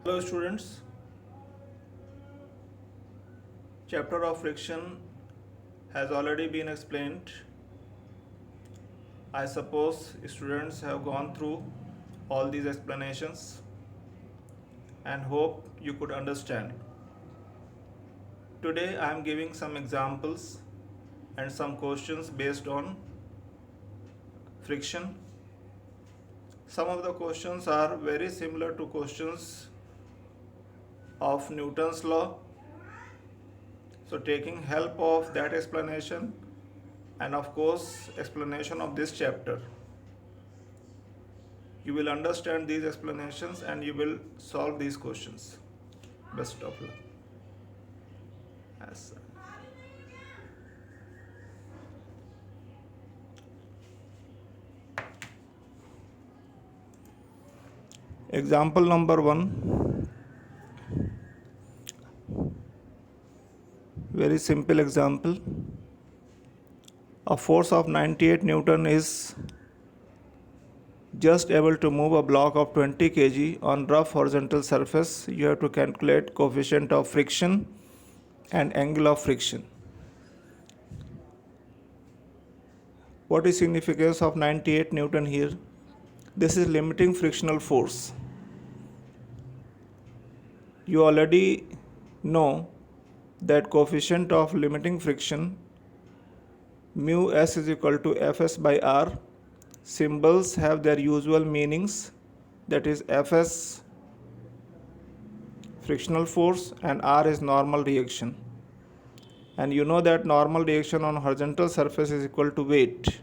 Hello students, chapter of friction has already been explained. I suppose students have gone through all these explanations and hope you could understand. Today I am giving some examples and some questions based on friction. Some of the questions are very similar to questions of Newton's law. So taking help of that explanation and of course explanation of this chapter, you will understand these explanations and you will solve these questions. Best of luck. Yes. Example number 1, very simple example. A force of 98 Newton is just able to move a block of 20 kg on rough horizontal surface. You have to calculate coefficient of friction and angle of friction. What is significance of 98 Newton here? This is limiting frictional force. You already know that coefficient of limiting friction mu s is equal to fs by r. Symbols have their usual meanings, that is fs frictional force and r is normal reaction. And you know that normal reaction on horizontal surface is equal to weight.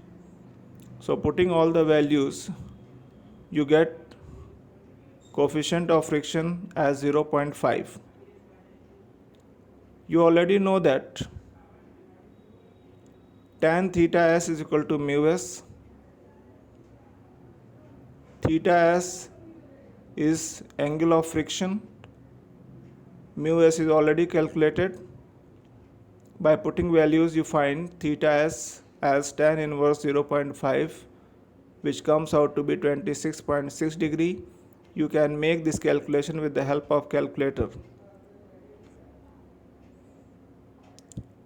So putting all the values, you get coefficient of friction as 0.5. You already know that tan theta s is equal to mu s. Theta s is angle of friction. Mu s is already calculated. By putting values, you find theta s as tan inverse 0.5, which comes out to be 26.6 degree. You can make this calculation with the help of calculator.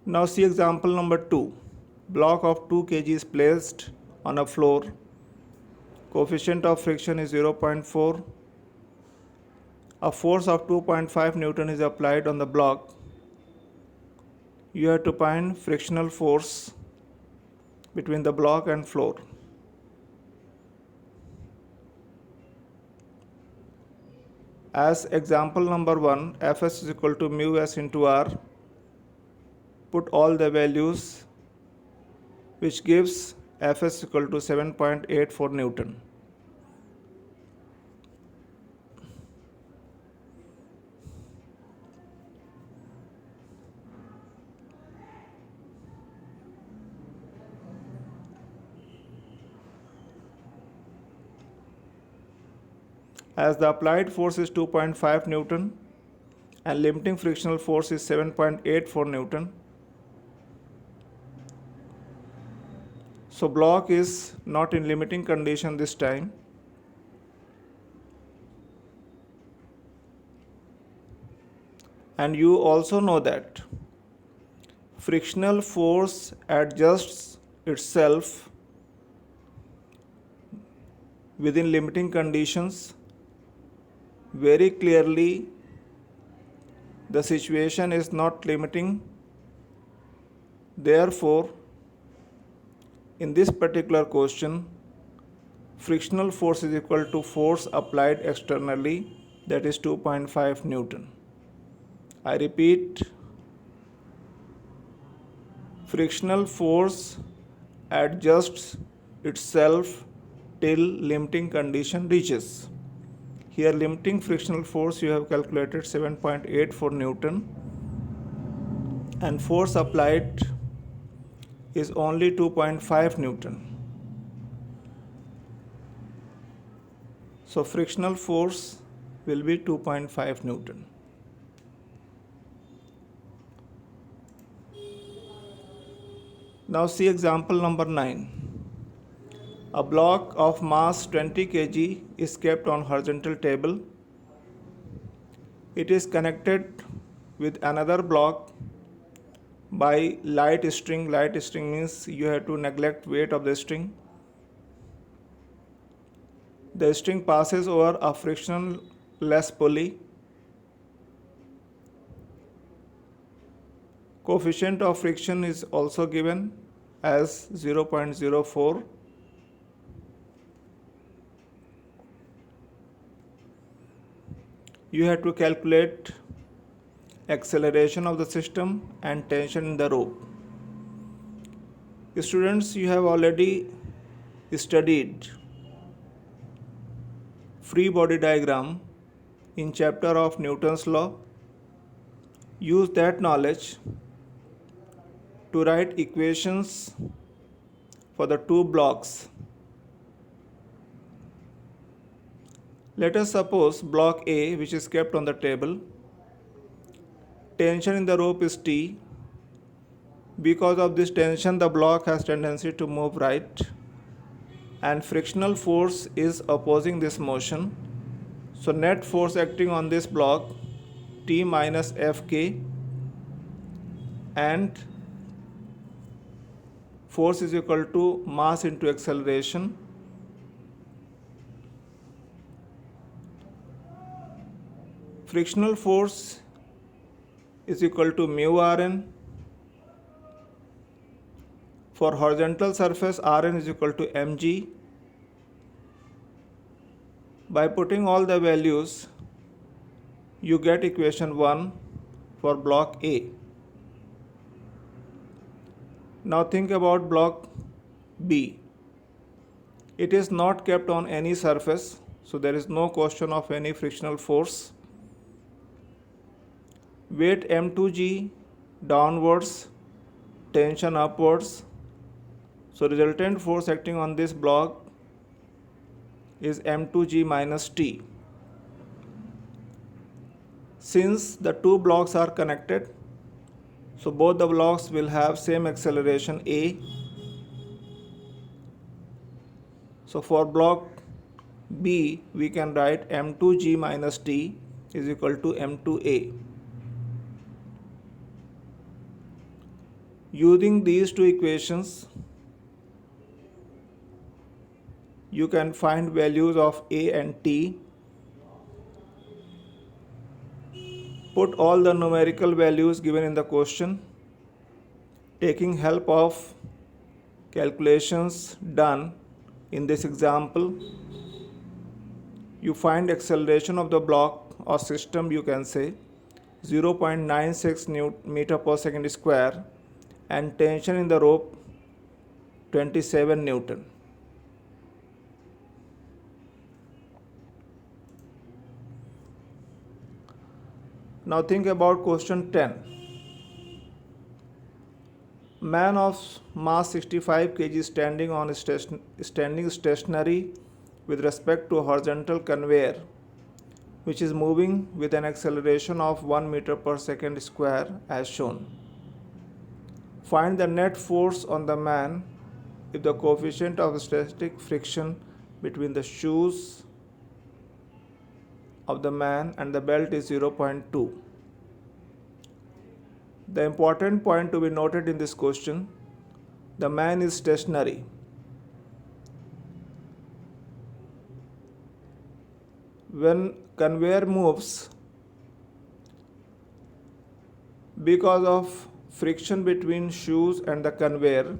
Now see example number 2. Block of 2 kg is placed on a floor. Coefficient of friction is 0.4. A force of 2.5 Newton is applied on the block. You have to find frictional force between the block and floor. As example number 1, Fs is equal to mu s into r. Put all the values, which gives Fs equal to 7.84 Newton. As the applied force is 2.5 Newton and limiting frictional force is 7.84 Newton, so block is not in limiting condition this time. And you also know that frictional force adjusts itself within limiting conditions. Very clearly, the situation is not limiting. Therefore, in this particular question, frictional force is equal to force applied externally, that is 2.5 Newton. I repeat, frictional force adjusts itself till limiting condition reaches. Here limiting frictional force you have calculated 7.84 Newton and force applied is only 2.5 Newton. So frictional force will be 2.5 Newton. Now see example number 9. A block of mass 20 kg is kept on horizontal table. It is connected with another block by light string. Light string means you have to neglect weight of the string. The string passes over a frictionless pulley. Coefficient of friction is also given as 0.04. You have to calculate acceleration of the system and tension in the rope. Students, you have already studied free body diagram in chapter of Newton's law. Use that knowledge to write equations for the two blocks. Let us suppose block A, which is kept on the table. Tension in the rope is T. Because of this tension, the block has tendency to move right, and frictional force is opposing this motion. So net force acting on this block, T minus Fk, and force is equal to mass into acceleration. Frictional force is equal to mu Rn. For horizontal surface, Rn is equal to mg. By putting all the values, you get equation 1 for block A. Now think about block B. It is not kept on any surface, so there is no question of any frictional force. Weight m2g downwards, tension upwards. So resultant force acting on this block is m2g minus t. Since the two blocks are connected, so both the blocks will have same acceleration a. So for block B, we can write m2g minus t is equal to m2a. Using these two equations, you can find values of a and t. Put all the numerical values given in the question. Taking help of calculations done in this example, you find acceleration of the block or system, you can say 0.96 meter per second square, and tension in the rope 27 Newton. Now think about question 10. Man of mass 65 kg standing stationary with respect to a horizontal conveyor which is moving with an acceleration of 1 meter per second square as shown. Find the net force on the man if the coefficient of static friction between the shoes of the man and the belt is 0.2. The important point to be noted in this question, the man is stationary. When conveyor moves, because of friction between shoes and the conveyor,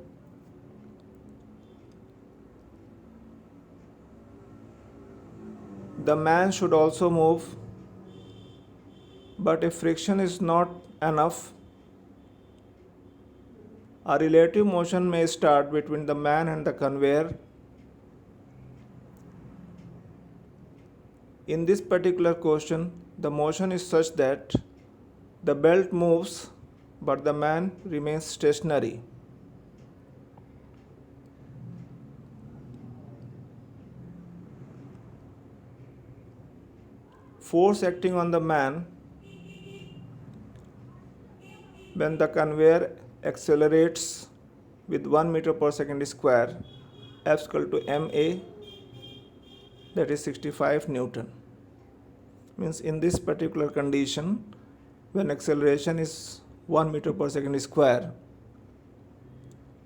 the man should also move, but if friction is not enough, a relative motion may start between the man and the conveyor. In this particular question, the motion is such that the belt moves but the man remains stationary. Force acting on the man when the conveyor accelerates with 1 meter per second square, F is equal to ma, that is 65 Newton. Means in this particular condition, when acceleration is 1 meter per second square,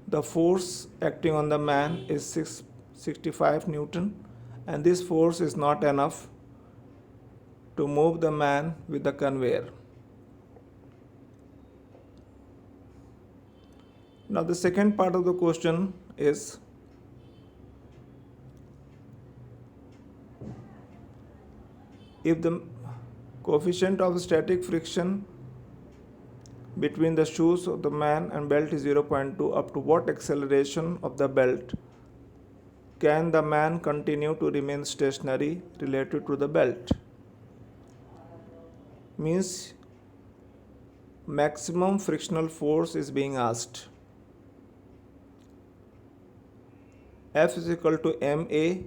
the force acting on the man is 65 Newton, and this force is not enough to move the man with the conveyor. Now the second part of the question is, if the coefficient of static friction between the shoes of the man and belt is 0.2, up to what acceleration of the belt can the man continue to remain stationary related to the belt? Means maximum frictional force is being asked. F is equal to ma.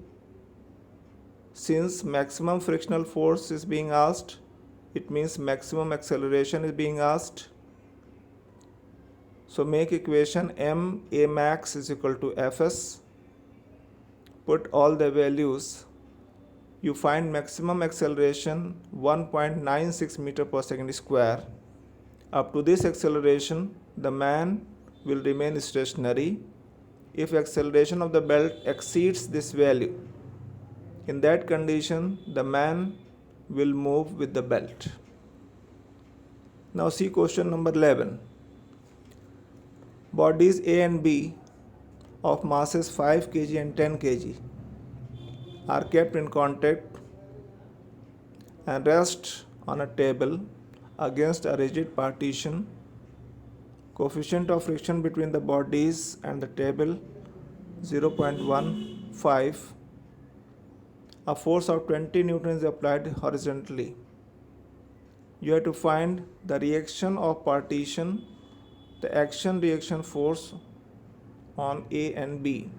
Since maximum frictional force is being asked, it means maximum acceleration is being asked. So make equation m a max is equal to fs. Put all the values. You find maximum acceleration 1.96 meter per second square. Up to this acceleration, the man will remain stationary. If acceleration of the belt exceeds this value, in that condition, the man will move with the belt. Now see question number 11. Bodies A and B of masses 5 kg and 10 kg are kept in contact and rest on a table against a rigid partition. Coefficient of friction between the bodies and the table 0.15. A force of 20 Newton is applied horizontally. You have to find the reaction of partition, the action reaction force on A and B.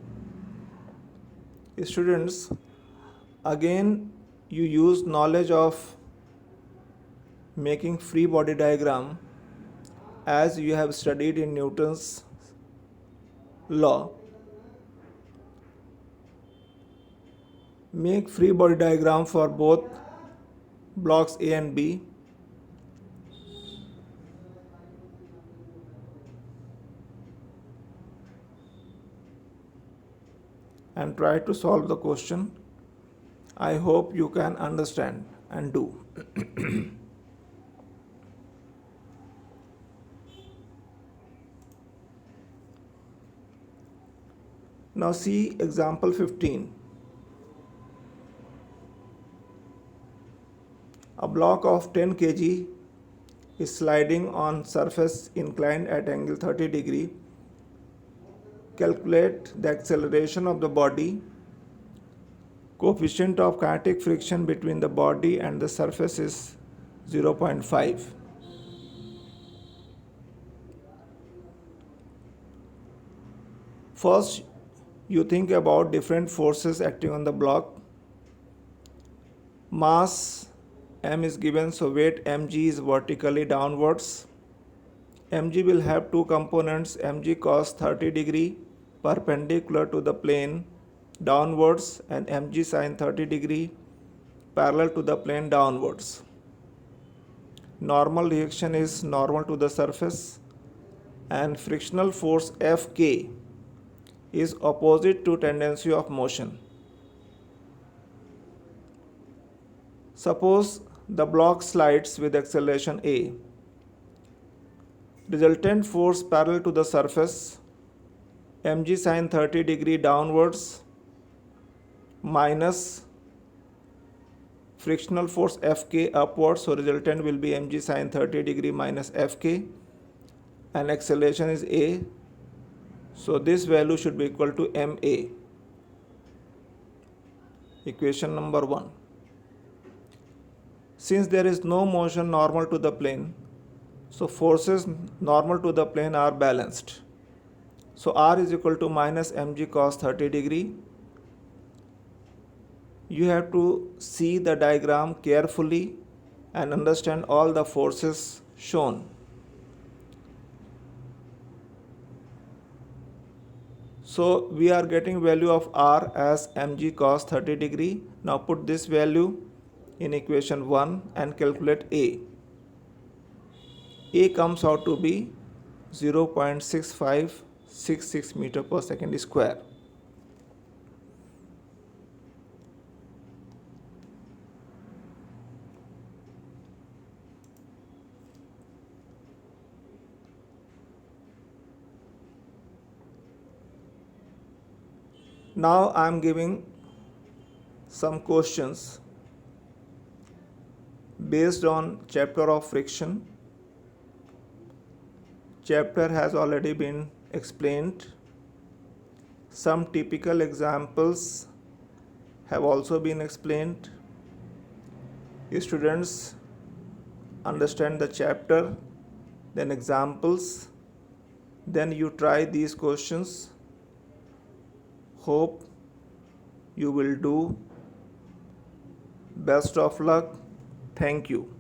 Students, again you use knowledge of making free body diagram as you have studied in Newton's law. Make free body diagram for both blocks A and B. And try to solve the question. I hope you can understand and do. Now see example 15. A block of 10 kg is sliding on surface inclined at angle 30 degree. Calculate the acceleration of the body. Coefficient of kinetic friction between the body and the surface is 0.5. First, you think about different forces acting on the block. Mass m is given, so weight mg is vertically downwards. Mg will have two components, mg cos 30 degree perpendicular to the plane downwards and mg sin 30 degree parallel to the plane downwards. Normal reaction is normal to the surface, and frictional force Fk is opposite to tendency of motion. Suppose the block slides with acceleration a. Resultant force parallel to the surface mg sin 30 degree downwards minus frictional force Fk upwards, so resultant will be mg sin 30 degree minus Fk, and acceleration is a, so this value should be equal to ma. Equation number 1. Since there is no motion normal to the plane, so forces normal to the plane are balanced. So R is equal to minus mg cos 30 degree. You have to see the diagram carefully and understand all the forces shown. So we are getting value of R as mg cos 30 degree. Now put this value in equation 1 and calculate A. A comes out to be 0.6566 meter per second square. Now I am giving some questions based on chapter of friction. Chapter has already been explained. Some typical examples have also been explained. Students understand the chapter, then examples, then you try these questions. Hope you will do. Best of luck. Thank you.